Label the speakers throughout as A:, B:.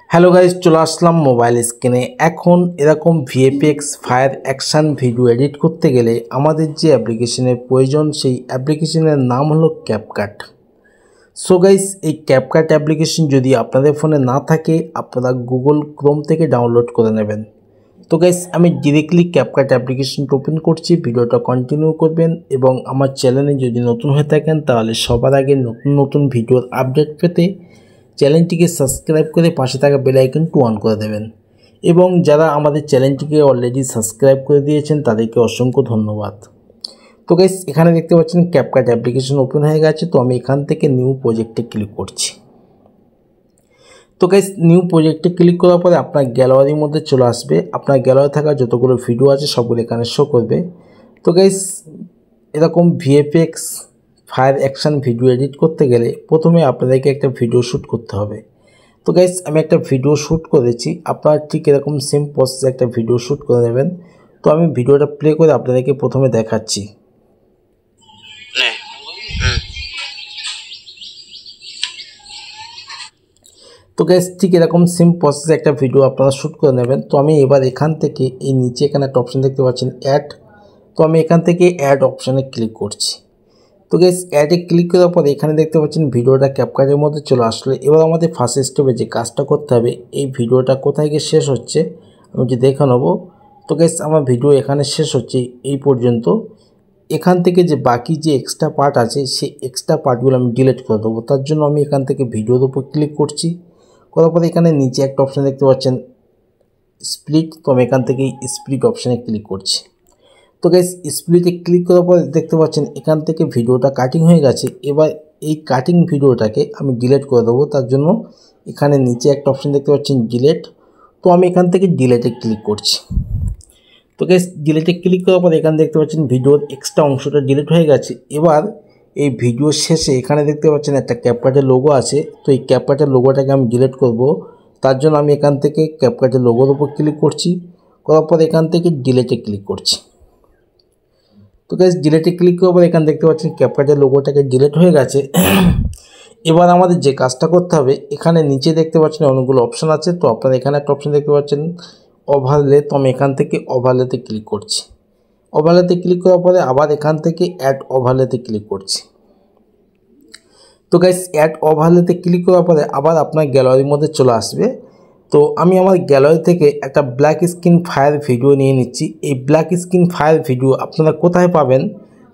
A: Hello guys, চলে আসলাম mobile স্ক্রিনে। এখন এরকম VFX fire action video edit করতে গেলে আমাদের যে অ্যাপ্লিকেশনের প্রয়োজন সেই অ্যাপ্লিকেশনের নাম হলো ক্যাপকাট। সো গাইজ, এই ক্যাপকাট অ্যাপ্লিকেশন যদি আপনাদের ফোনে না থাকে আপনারা গুগল ক্রোম থেকে ডাউনলোড করে নেবেন। তো গাইজ, আমি ডিরেক্টলি ক্যাপকাট অ্যাপ্লিকেশনটা ওপেন করছি, ভিডিওটা কন্টিনিউ করবেন এবং আমার চ্যানেলে যদি নতুন হয়ে থাকেন তাহলে সবার আগে নতুন নতুন ভিডিওর আপডেট পেতে চ্যানেলটিকে সাবস্ক্রাইব করে পাশে থাকা বেল আইকনটি অন করে দেবেন। এবং যারা আমাদের চ্যানেলটিকে অলরেডি সাবস্ক্রাইব করে দিয়েছেন তাদেরকে অসংখ্য ধন্যবাদ। তো গাইস, এখানে দেখতে পাচ্ছেন ক্যাপকাট অ্যাপ্লিকেশন ওপেন হয়ে গেছে। তো আমি এখান থেকে নিউ প্রজেক্টে ক্লিক করছি। তো গাইস, নিউ প্রজেক্টে ক্লিক করার পরে আপনার গ্যালারির মধ্যে চলে আসবে। আপনার গ্যালারি থাকা যতগুলো ভিডিও আছে সবগুলো এখানে শো করবে। তো গাইস, এরকম VFX fire action video edit করতে গেলে প্রথমে আপনাদেরকে একটা ভিডিও শ্যুট করতে হবে। তো গাইস, আমি একটা ভিডিও শ্যুট করেছি, আপনারা ঠিক এরকম সেম প্রসেসে একটা ভিডিও শ্যুট করে নেবেন। তো আমি ভিডিওটা প্লে করে আপনাদেরকে প্রথমে দেখাচ্ছি। তো গাইস, ঠিক এরকম সেম প্রসেসে একটা ভিডিও আপনারা শ্যুট করে নেবেন। তো আমি এবার এখান থেকে এই নিচে এখানে একটা অপশান দেখতে পাচ্ছেন অ্যাড। তো আমি এখান থেকে অ্যাড অপশানে ক্লিক করছি। তো গাইস, অ্যাডে ক্লিক করার পরে এখানে দেখতে পাচ্ছেন ভিডিওটা ক্যাপকাটের মধ্যে চলে আসলো। এবার আমাদের ফার্স্ট স্টেপে যে কাজটা করতে হবে, এই ভিডিওটা কোথায় গিয়ে শেষ হচ্ছে আমি যে দেখে নেবো। তো গাইস, আমার ভিডিও এখানে শেষ হচ্ছে এই পর্যন্ত। এখান থেকে যে বাকি যে এক্সট্রা পার্ট আছে সেই এক্সট্রা পার্টগুলো আমি ডিলিট করে দেবো। তার জন্য আমি এখান থেকে ভিডিওর উপর ক্লিক করছি। করার পরে এখানে নিচে একটা অপশান দেখতে পাচ্ছেন স্প্লিট। তো আমি এখান থেকে স্প্লিট অপশানে ক্লিক করছি। তো গাইস, স্প্লিটে ক্লিক করার পর দেখতে পাচ্ছেন এখান থেকে ভিডিওটা কাটিং হয়ে গেছে। এবার এই কাটিং ভিডিওটাকে আমি ডিলিট করে দেবো। তার জন্য এখানে নিচে একটা অপশান দেখতে পাচ্ছেন ডিলিট। তো আমি এখান থেকে ডিলিটে ক্লিক করছি। তো গাইস, ডিলিটে ক্লিক করার পর এখানে দেখতে পাচ্ছেন ভিডিওর এক্সট্রা অংশটা ডিলিট হয়ে গেছে। এবার এই ভিডিওর শেষে এখানে দেখতে পাচ্ছেন একটা ক্যাপকাটের লোগো আছে। তো এই ক্যাপকাটের লোগোটাকে আমি ডিলিট করব। তার জন্য আমি এখান থেকে ক্যাপকাটের লোগোর উপর ক্লিক করছি। করার পর এখান থেকে ডিলিটে ক্লিক করছি। তো গাইস, ডিলিটে ক্লিক করার পর এখানে দেখতে পাচ্ছেন ক্যাপকাটের লোগোটাকে ডিলিট হয়ে গেছে। এবার আমাদের যে কাজটা করতে হবে, এখানে নিচে দেখতে পাচ্ছেন অনেকগুলো অপশান আছে। তো আপনারা এখানে একটা অপশান দেখতে পাচ্ছেন ওভারলে। তো আমি এখান থেকে ওভারলেতে ক্লিক করছি। ওভারলেতে ক্লিক করার পরে আবার এখান থেকে অ্যাড ওভারলেতে ক্লিক করছি। তো গাইস, অ্যাড ওভারলেতে ক্লিক করার পরে আবার আপনার গ্যালারির মধ্যে চলে আসবে। তো আমি আমার গ্যালারি থেকে একটা ব্ল্যাক স্ক্রিন ফায়ার ভিডিও নিয়ে নিচ্ছি। এই ব্ল্যাক স্ক্রিন ফায়ার ভিডিও আপনারা কোথায় পাবেন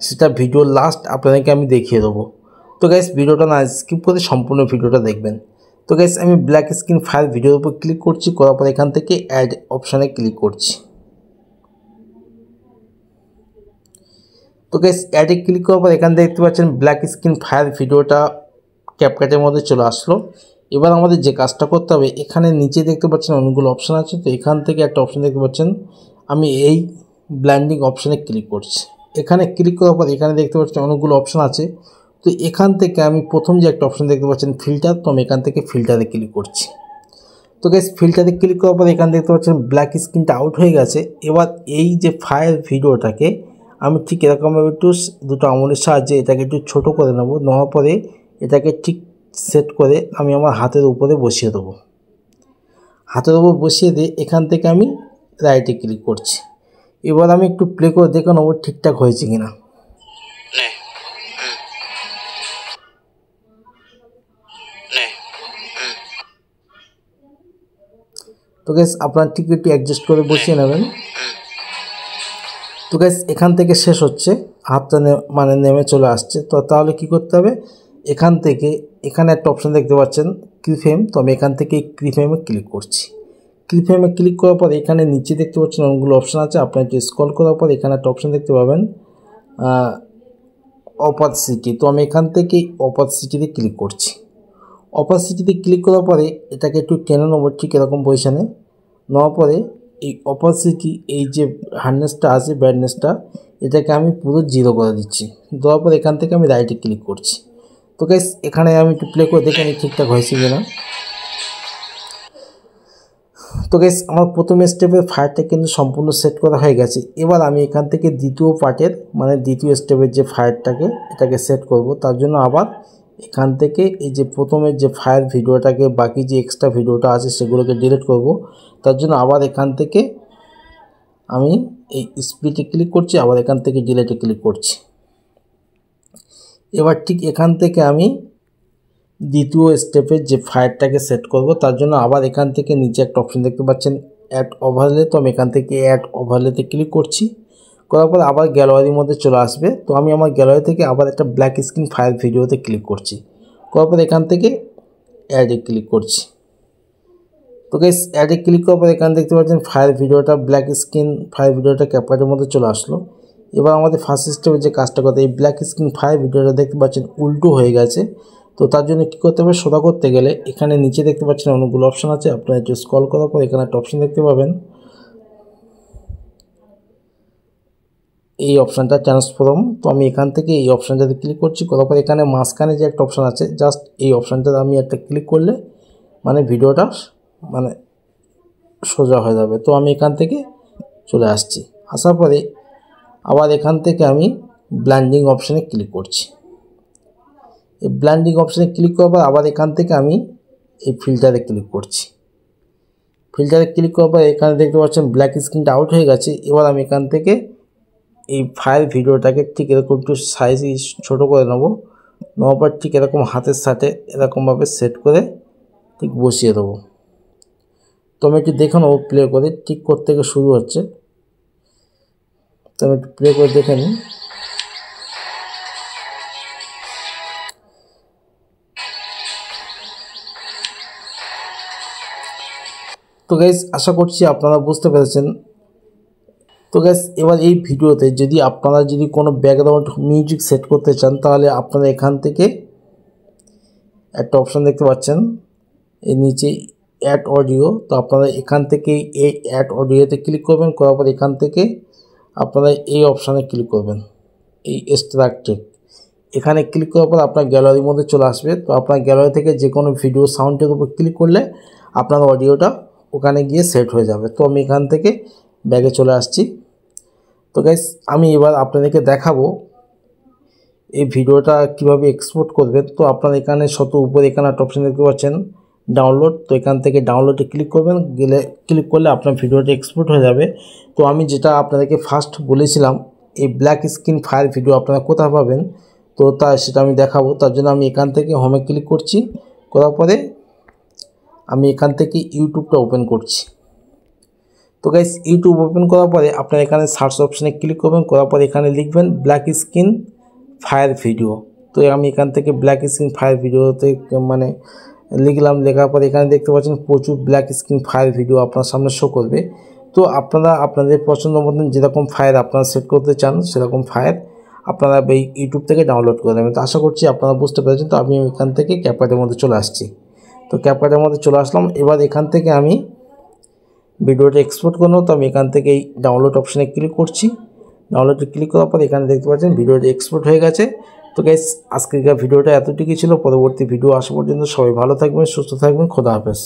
A: সেটা ভিডিও লাস্ট আপনাদেরকে আমি দেখিয়ে দেবো। তো গাইস, ভিডিওটা না স্কিপ করে সম্পূর্ণ ভিডিওটা দেখবেন। তো গাইস, আমি ব্ল্যাক স্ক্রিন ফায়ার ভিডিওর উপর ক্লিক করছি। করার পর এখান থেকে অ্যাড অপশানে ক্লিক করছি। তো গাইস, অ্যাডে ক্লিক করার পর এখানে দেখতে পাচ্ছেন ব্ল্যাক স্ক্রিন ফায়ার ভিডিওটা ক্যাপকাটের মধ্যে চলে আসলো। এবার আমাদের যে কাজটা করতে হবে, এখানে নিচে দেখতে পাচ্ছেন অনেকগুলো অপশান আছে। তো এখান থেকে একটা অপশান দেখতে পাচ্ছেন, আমি এই ব্ল্যান্ডিং অপশানে ক্লিক করছি। এখানে ক্লিক করার পর এখানে দেখতে পাচ্ছেন অনেকগুলো অপশান আছে। তো এখান থেকে আমি প্রথম যে একটা অপশান দেখতে পাচ্ছেন ফিল্টার। তো আমি এখান থেকে ফিল্টারে ক্লিক করছি। তো গাইস, ফিল্টারে ক্লিক করার পর এখানে দেখতে পাচ্ছেন ব্ল্যাক স্ক্রিনটা আউট হয়ে গেছে। এবার এই যে ফায়ার ভিডিওটাকে আমি ঠিক এরকমভাবে একটু দুটো আঙুলের সাহায্যে এটাকে একটু ছোটো করে নেবো। নেওয়ার পরে এটাকে ঠিক সেট করে আমি আমার হাতের উপরে বসিয়ে দেবো। হাতের উপর বসিয়ে দিয়ে এখান থেকে আমি রাইটে ক্লিক করছি। এবার আমি একটু প্লে করে দেখে নেবো ঠিকঠাক হয়েছে কিনা। তো গাইস, আপনারা ঠিক একটু অ্যাডজাস্ট করে বসিয়ে নেবেন। তো গাইস, এখান থেকে শেষ হচ্ছে, হাতটা নেমে চলে আসছে। তো তাহলে কি করতে হবে, এখান থেকে এখানে একটা অপশান দেখতে পাচ্ছেন কিফ্রেম। তো আমি এখান থেকে কিফ্রেমে ক্লিক করছি। কিফ্রেমে ক্লিক করার পর এখানে নিচে দেখতে পাচ্ছেন অনেকগুলো অপশান আছে। আপনার যে স্ক্রল করার পর এখানে একটা অপশান দেখতে পাবেন অপাসিটি। তো আমি এখান থেকে অপাসিটিতে ক্লিক করছি। অপাসিটিতে ক্লিক করার পরে এটাকে একটু টেনে নেবো ঠিক এরকম পজিশানে। নেওয়ার পরে এই অপাসিটি এই যে হার্ডনেসটা আছে ব্রাইটনেসটা এটাকে আমি পুরো 0 করে দিচ্ছি। দেওয়ার পর এখান থেকে আমি রাইটে ক্লিক করছি। তো গাইস, এখানে আমি একটু প্লে করে দেখে নিই ঠিকঠাক হয়েছে কিনা। তো গাইস, আমার প্রথম স্টেপের ফায়ারটা কিন্তু সম্পূর্ণ সেট করা হয়ে গেছে। এবার আমি এখান থেকে দ্বিতীয় পার্টের দ্বিতীয় স্টেপের যে ফায়ারটাকে এটাকে সেট করব। তার জন্য আবার এখান থেকে এই যে প্রথমের যে ফায়ার ভিডিওটাকে বাকি যে এক্সট্রা ভিডিওটা আছে সেগুলোকে ডিলিট করব। তার জন্য আবার এখান থেকে আমি এই স্প্লিটে ক্লিক করছি, আবার এখান থেকে ডিলিটে ক্লিক করছি। এবার ঠিক এখান থেকে আমি দ্বিতীয় স্টেপের যে ফায়ারটাকে সেট করব, তার জন্য আবার এখান থেকে নিচে একটা অপশন দেখতে পাচ্ছেন অ্যাড ওভারলে। তো আমি এখান থেকে অ্যাড ওভারলেতে ক্লিক করছি, করার পর আবার গ্যালারির মধ্যে চলে আসবে। তো আমি আমার গ্যালারি থেকে আবার একটা ব্ল্যাক স্ক্রিন ফায়ার ভিডিওতে ক্লিক করছি, করার পর এখান থেকে অ্যাডে ক্লিক করছি। তো গাইস অ্যাডে ক্লিক করার পর এখানে দেখতে পাচ্ছেন ফায়ার ভিডিওটা, ব্ল্যাক স্ক্রিন ফায়ার ভিডিওটা ক্যাপকাটের মধ্যে চলে আসলো। এবার আমাদের ফার্স্ট স্টেপে যে কাজটা করতে, এই ব্ল্যাক স্ক্রিন ফায়ার ভিডিওটা দেখতে পাচ্ছেন উল্টো হয়ে গেছে। তো তার জন্য কী করতে হবে, সোজা করতে গেলে এখানে নিচে দেখতে পাচ্ছেন অনেকগুলো অপশান আছে। আপনারা একটু স্ক্রল করার পর এখানে একটা অপশান দেখতে পাবেন, এই অপশানটা ট্রান্সফর্ম। তো আমি এখান থেকে এই অপশানটাতে ক্লিক করছি, করার পর এখানে মাঝখানে যে একটা অপশান আছে, জাস্ট এই অপশানটাতে আমি একটা ক্লিক করলে মানে ভিডিওটা মানে সোজা হয়ে যাবে। তো আমি এখান থেকে চলে আসছি, আসার পরে আবার এখান থেকে আমি ব্লেন্ডিং অপশানে ক্লিক করছি। এই ব্লেন্ডিং অপশানে ক্লিক করার পর আবার এখান থেকে আমি এই ফিল্টারে ক্লিক করছি। ফিল্টারে ক্লিক করার পর এখানে দেখতে পাচ্ছেন ব্ল্যাক স্ক্রিনটা আউট হয়ে গেছে। এবার আমি এখান থেকে এই ফায়ার ভিডিওটাকে ঠিক এরকম একটু সাইজ ছোটো করে নেবো, নেওয়ার পর ঠিক এরকম হাতের সাথে এরকমভাবে সেট করে ঠিক বসিয়ে দেবো। তো আমি একটু দেখে নেবো প্লে করে, ঠিক করতে থেকে শুরু হচ্ছে। তো আমি একটু প্লে করে দেখে নিই। তো গাইস আশা করছি আপনারা বুঝতে পেরেছেন। তো গাইস এবার এই ভিডিওতে যদি আপনারা কোনো ব্যাকগ্রাউন্ড মিউজিক সেট করতে চান, তাহলে আপনারা এখান থেকে একটা অপশান দেখতে পাচ্ছেন এই নিচে অ্যাড অডিও। তো আপনারা এখান থেকে এই অ্যাড অডিওতে ক্লিক করবেন, করার পর এখান থেকে আপনারা এই অপশানে ক্লিক করবেন, এই এক্সট্রাক্টে। এখানে ক্লিক করার পর আপনার গ্যালারির মধ্যে চলে আসবে। তো আপনার গ্যালারি থেকে যে কোনো ভিডিও সাউন্ডের উপর ক্লিক করলে আপনার অডিওটা ওখানে গিয়ে সেট হয়ে যাবে। তো আমি এখান থেকে ব্যাগে চলে আসছি। তো গাইস আমি এবার আপনাদেরকে দেখাবো এই ভিডিওটা কিভাবে এক্সপোর্ট করবেন। তো আপনারা এখানে উপরে এখানে একটা অপশান দেখতে পাচ্ছেন ডাউনলোড। তো এখান থেকে ডাউনলোডে ক্লিক করবেন, ক্লিক করলে আপনার ভিডিওটা এক্সপোর্ট হয়ে যাবে। তো আমি যেটা আপনাদেরকে ফার্স্ট বলেছিলাম, এই ব্ল্যাক স্ক্রিন ফায়ার ভিডিও আপনারা কোথায় পাবেন, তো সেটা আমি দেখাবো। তার জন্য আমি এখান থেকে হোমে ক্লিক করছি, করার পরে আমি এখান থেকে ইউটিউবটা ওপেন করছি। তো গাইস ইউটিউব ওপেন করার পরে আপনারা এখানে সার্চ অপশানে ক্লিক করবেন, করার পরে এখানে লিখবেন ব্ল্যাক স্ক্রিন ফায়ার ভিডিও। তো আমি এখান থেকে ব্ল্যাক স্ক্রিন ফায়ার ভিডিওতে মানে লিখলাম, লেখার পরে এখানে দেখতে পাচ্ছেন প্রচুর ব্ল্যাক স্ক্রিন ফায়ার ভিডিও আপনার সামনে শো করবে। তো আপনারা আপনাদের পছন্দ মতন যেরকম ফায়ার আপনারা সেট করতে চান সেরকম ফায়ার আপনারা এই ইউটিউব থেকে ডাউনলোড করে নেবেন। তো আশা করছি আপনারা বুঝতে পেরেছেন। তো আমি এখান থেকে ক্যাপকাটের মধ্যে চলে আসছি। তো ক্যাপকাটের মধ্যে চলে আসলাম। এবার এখান থেকে আমি ভিডিওটা এক্সপোর্ট করবো। তো আমি এখান থেকে এই ডাউনলোড অপশানে ক্লিক করছি, ডাউনলোডে ক্লিক করার পর এখানে দেখতে পাচ্ছেন ভিডিওটা এক্সপোর্ট হয়ে গেছে। তো গাইস আজকের ভিডিওটা এতটুকুই ছিল। পরবর্তী ভিডিও আসা পর্যন্ত সবাই ভালো থাকবেন, সুস্থ থাকবেন, খোদা হাফেজ।